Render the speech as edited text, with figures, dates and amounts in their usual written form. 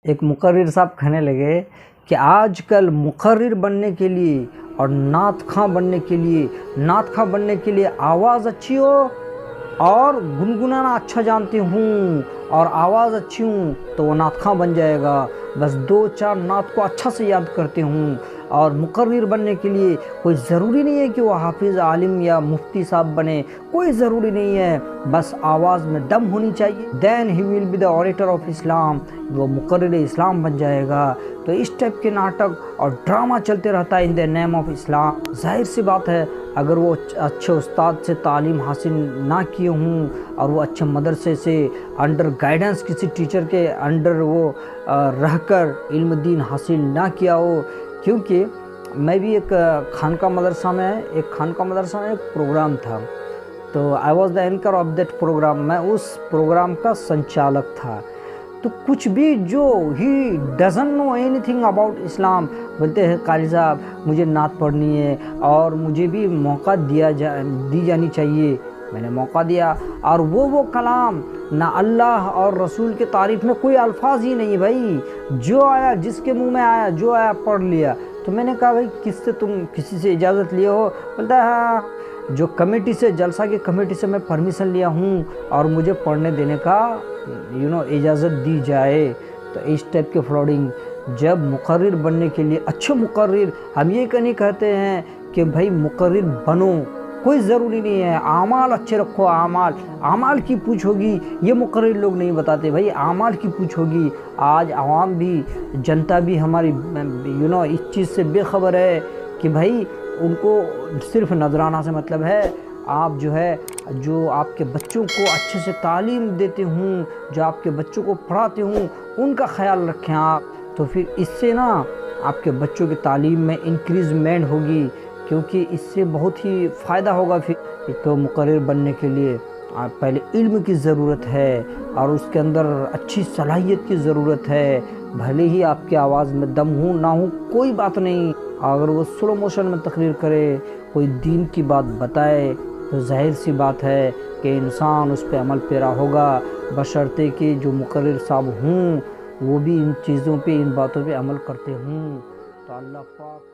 एक मुकर्रिर साहब कहने लगे कि आजकल मुकर्रिर बनने के लिए और नात खां बनने के लिए आवाज़ अच्छी हो और गुनगुनाना अच्छा जानती हूँ और आवाज़ अच्छी हूँ तो वो नात खां बन जाएगा। बस 2-4 नात को अच्छा से याद करते हूँ। और मुकर्रिर बनने के लिए कोई ज़रूरी नहीं है कि वो हाफिज़ आलिम या मुफ्ती साहब बने, कोई ज़रूरी नहीं है, बस आवाज़ में दम होनी चाहिए। Then he will be the orator of Islam, वो मुकर्रिर इस्लाम बन जाएगा। तो इस टाइप के नाटक और ड्रामा चलते रहता है in the name of Islam. जाहिर सी बात है अगर वो अच्छे उस्ताद से तालीम हासिल ना किए हों और वो अच्छे मदरसे से अंडर गाइडेंस किसी टीचर के अंडर वो रहकर इल्म दीन हासिल ना किया हो। क्योंकि मैं भी एक खानका मदरसा में एक प्रोग्राम था, तो I was the anchor of that programme, मैं उस प्रोग्राम का संचालक था। तो कुछ भी जो he doesn't know anything about Islam बोलते हैं कारी साहब मुझे नात पढ़नी है और मुझे भी मौका दी जानी चाहिए। मैंने मौका दिया और वो कलाम ना अल्लाह और रसूल के तारीफ़ में कोई अल्फाज ही नहीं भाई, जो आया जिसके मुंह में आया जो आया पढ़ लिया। तो मैंने कहा भाई किसी से इजाज़त लिए हो? बोलता है हाँ, जो कमेटी से जलसा की कमेटी से मैं परमिशन लिया हूँ और मुझे पढ़ने देने का इजाज़त दी जाए। तो इस टाइप के फ्रॉडिंग जब मुकर्रिर बनने के लिए अच्छे मुकर्रिर, हम ये नहीं कहते हैं कि भाई मुकर्रिर बनो, कोई ज़रूरी नहीं है, आमाल अच्छे रखो। आमाल की पूछ होगी, ये मुकर्रिर लोग नहीं बताते भाई, आमाल की पूछ होगी। आज आवाम भी जनता भी हमारी इस चीज़ से बेखबर है कि भाई उनको सिर्फ नजराना से मतलब है। आप जो आपके बच्चों को अच्छे से तालीम देते हूँ, जो आपके बच्चों को पढ़ाते हूँ, उनका ख्याल रखें आप, तो फिर इससे ना आपके बच्चों की तालीम में इंक्रीज़मेंट होगी, क्योंकि इससे बहुत ही फ़ायदा होगा। फिर एक तो मुकर्रिर बनने के लिए पहले इल्म की ज़रूरत है और उसके अंदर अच्छी सलाहियत की ज़रूरत है। भले ही आपकी आवाज़ में दम हो ना हो कोई बात नहीं, अगर वो स्लो मोशन में तकरीर करे, कोई दीन की बात बताए, तो जाहिर सी बात है कि इंसान उस पर अमल पेरा होगा, बशर्ते कि जो मुकर्रिर साहब हों वो भी इन चीज़ों पे इन बातों पे अमल करते हों। तो अल्लाह पाक